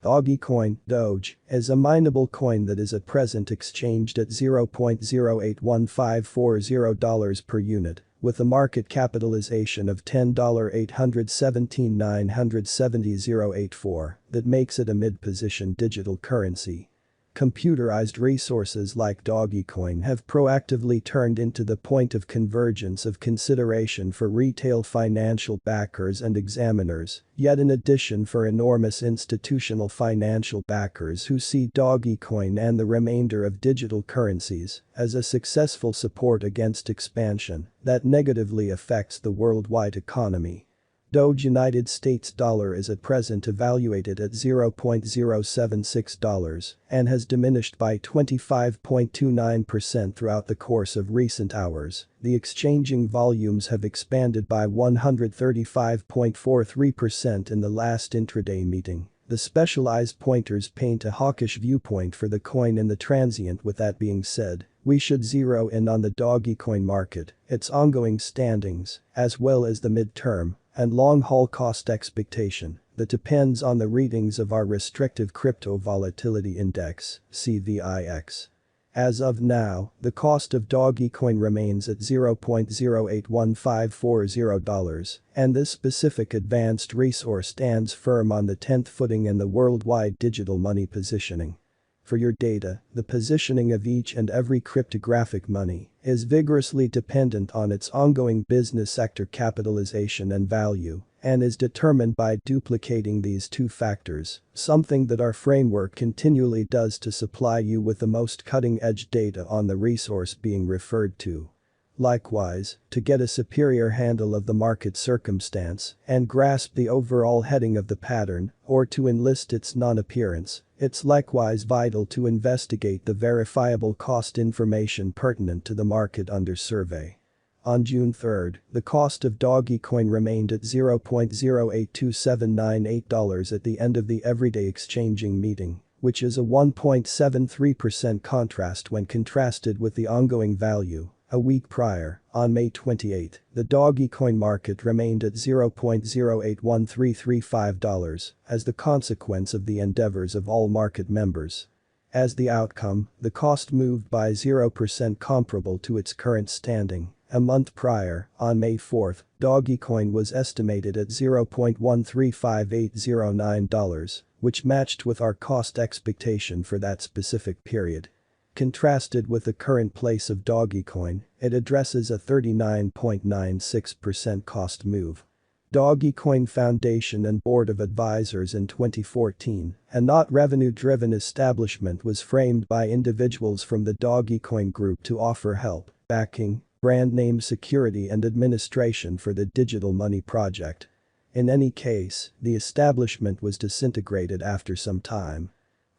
Dogecoin Doge is a mineable coin that is at present exchanged at $0.081540 per unit, with a market capitalization of $10,817,970,084 that makes it a mid-position digital currency. Computerized resources like Dogecoin have proactively turned into the point of convergence of consideration for retail financial backers and examiners, yet in addition for enormous institutional financial backers who see Dogecoin and the remainder of digital currencies as a successful support against expansion that negatively affects the worldwide economy. Doge United States dollar is at present evaluated at $0.076 and has diminished by 25.29% throughout the course of recent hours. The exchanging volumes have expanded by 135.43% in the last intraday meeting. The specialized pointers paint a hawkish viewpoint for the coin in the transient. With that being said, we should zero in on the Dogecoin market, its ongoing standings, as well as the mid-term and long-haul cost expectation that depends on the readings of our restrictive crypto volatility index, CVIX. As of now, the cost of Dogecoin remains at $0.081540, and this specific advanced resource stands firm on the 10th footing in the worldwide digital money positioning. For your data, the positioning of each and every cryptographic money is vigorously dependent on its ongoing business sector capitalization and value, and is determined by duplicating these two factors, something that our framework continually does to supply you with the most cutting-edge data on the resource being referred to. Likewise, to get a superior handle of the market circumstance and grasp the overall heading of the pattern, or to enlist its non-appearance, it's likewise vital to investigate the verifiable cost information pertinent to the market under survey. On June 3, the cost of Dogecoin remained at $0.082798 at the end of the everyday exchanging meeting, which is a 1.73% contrast when contrasted with the ongoing value. A week prior, on May 28, the Dogecoin market remained at $0.081335 as the consequence of the endeavors of all market members. As the outcome, the cost moved by 0% comparable to its current standing. A month prior, on May 4, Dogecoin was estimated at $0.135809, which matched with our cost expectation for that specific period. Contrasted with the current place of Dogecoin, it addresses a 39.96% cost move. Dogecoin Foundation and Board of Advisors in 2014, a not revenue-driven establishment, was framed by individuals from the Dogecoin group to offer help, backing, brand name security and administration for the digital money project. In any case, the establishment was disintegrated after some time.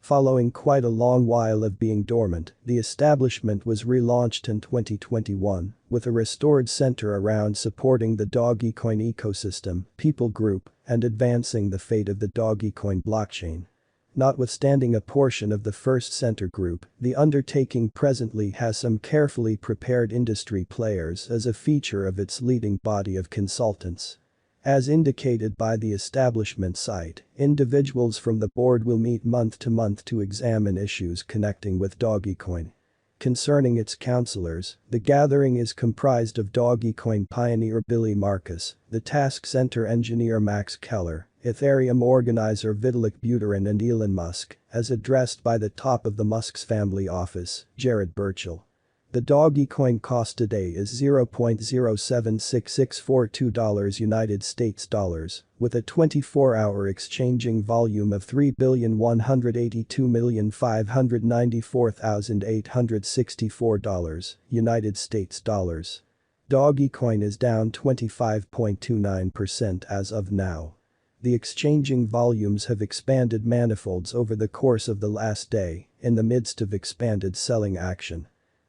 Following quite a long while of being dormant, the establishment was relaunched in 2021 with a restored center around supporting the Dogecoin ecosystem, people group, and advancing the fate of the Dogecoin blockchain. Notwithstanding a portion of the first center group, the undertaking presently has some carefully prepared industry players as a feature of its leading body of consultants. As indicated by the establishment site, individuals from the board will meet month to month to examine issues connecting with Dogecoin. Concerning its counselors, the gathering is comprised of Dogecoin pioneer Billy Marcus, the task center engineer Max Keller, Ethereum organizer Vitalik Buterin, and Elon Musk, as addressed by the top of the Musk's family office, Jared Birchall. The Dogecoin cost today is $0.076642 United States dollars, with a 24-hour exchanging volume of $3,182,594,864 United States dollars. Dogecoin is down 25.29% as of now. The exchanging volumes have expanded manifolds over the course of the last day, in the midst of expanded selling action.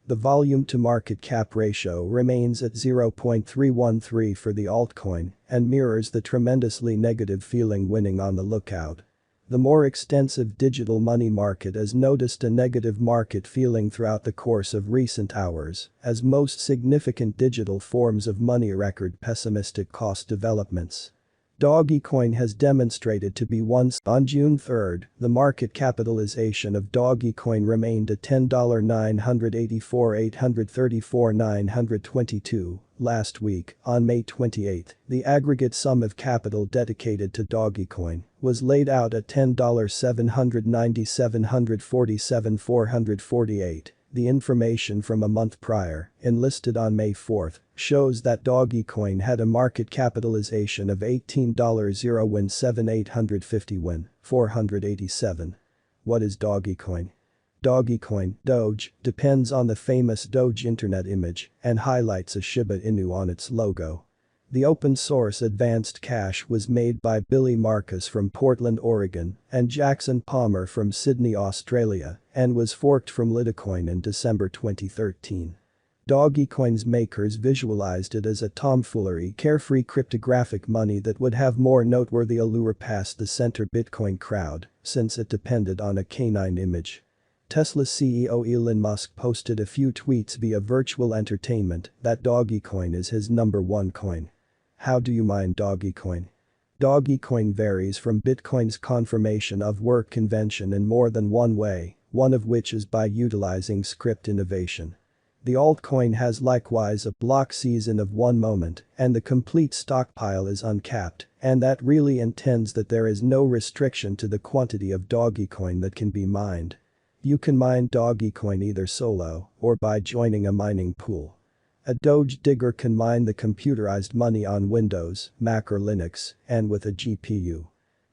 The volume to market cap ratio remains at 0.313 for the altcoin and mirrors the tremendously negative feeling winning on the lookout. The more extensive digital money market has noticed a negative market feeling throughout the course of recent hours, as most significant digital forms of money record pessimistic cost developments. Dogecoin has demonstrated to be once. On June 3, the market capitalization of Dogecoin remained at $10,984,834,922. Last week, on May 28, the aggregate sum of capital dedicated to Dogecoin was laid out at $10,790,747,448. The information from a month prior, enlisted on May 4, shows that Dogecoin had a market capitalization of $18,017,850,487. What is Dogecoin? Dogecoin, Doge, depends on the famous Doge internet image and highlights a Shiba Inu on its logo. The open-source advanced cash was made by Billy Marcus from Portland, Oregon, and Jackson Palmer from Sydney, Australia, and was forked from Litecoin in December 2013. Dogecoin's makers visualized it as a tomfoolery, carefree cryptographic money that would have more noteworthy allure past the center Bitcoin crowd, since it depended on a canine image. Tesla CEO Elon Musk posted a few tweets via virtual entertainment that Dogecoin is his #1 coin. How do you mine Dogecoin? Dogecoin varies from Bitcoin's confirmation of work convention in more than one way, one of which is by utilizing script innovation. The altcoin has likewise a block season of one moment, and the complete stockpile is uncapped, and that really intends that there is no restriction to the quantity of Dogecoin that can be mined. You can mine Dogecoin either solo or by joining a mining pool. A Doge digger can mine the computerized money on Windows, Mac or Linux, and with a GPU.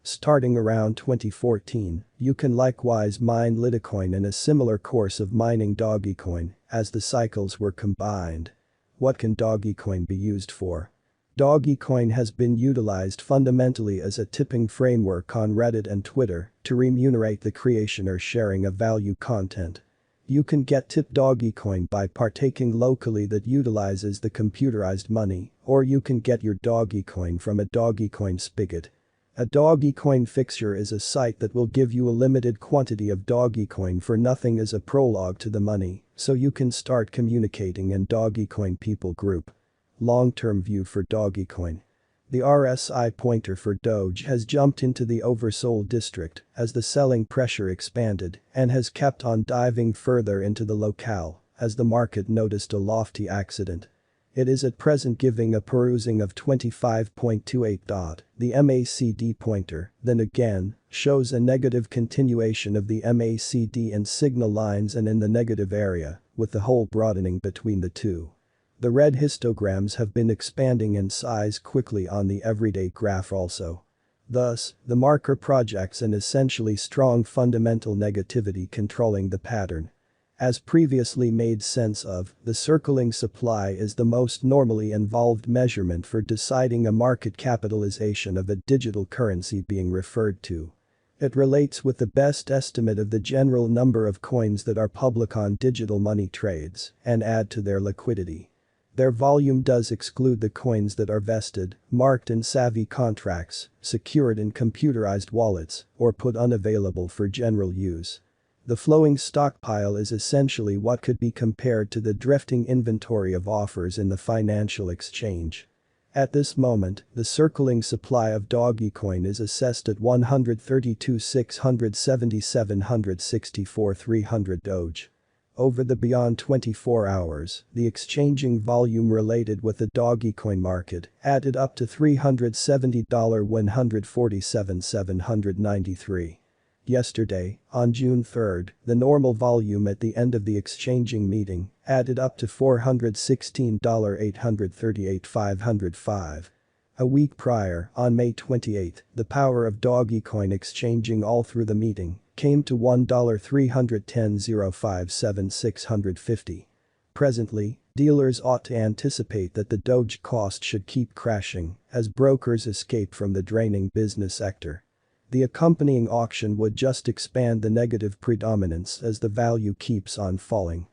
Starting around 2014, you can likewise mine Litecoin in a similar course of mining Dogecoin, as the cycles were combined. What can Dogecoin be used for? Dogecoin has been utilized fundamentally as a tipping framework on Reddit and Twitter to remunerate the creation or sharing of value content. You can get tipped Dogecoin by partaking locally that utilizes the computerized money, or you can get your Dogecoin from a Dogecoin spigot. A Dogecoin fixture is a site that will give you a limited quantity of Dogecoin for nothing as a prologue to the money, so you can start communicating in Dogecoin people group. Long-term view for Dogecoin. The RSI pointer for Doge has jumped into the oversold district as the selling pressure expanded and has kept on diving further into the locale as the market noticed a lofty accident. It is at present giving a perusing of 25.28. The MACD pointer, then again, shows a negative continuation of the MACD in signal lines and in the negative area, with the hole broadening between the two. The red histograms have been expanding in size quickly on the everyday graph also. Thus, the marker projects an essentially strong fundamental negativity controlling the pattern. As previously made sense of, the circling supply is the most normally involved measurement for deciding a market capitalization of a digital currency being referred to. It relates with the best estimate of the general number of coins that are public on digital money trades and add to their liquidity. Their volume does exclude the coins that are vested, marked in savvy contracts, secured in computerized wallets, or put unavailable for general use. The flowing stockpile is essentially what could be compared to the drifting inventory of offers in the financial exchange. At this moment, the circling supply of Dogecoin is assessed at 132,677,164 Doge. Over the beyond 24 hours, the exchanging volume related with the Dogecoin market added up to $370,147,793. Yesterday, on June 3, the normal volume at the end of the exchanging meeting added up to $416,838,505. A week prior, on May 28, the power of Dogecoin exchanging all through the meeting came to $1,310,057,650. Presently, dealers ought to anticipate that the Doge cost should keep crashing as brokers escape from the draining business sector. The accompanying auction would just expand the negative predominance as the value keeps on falling.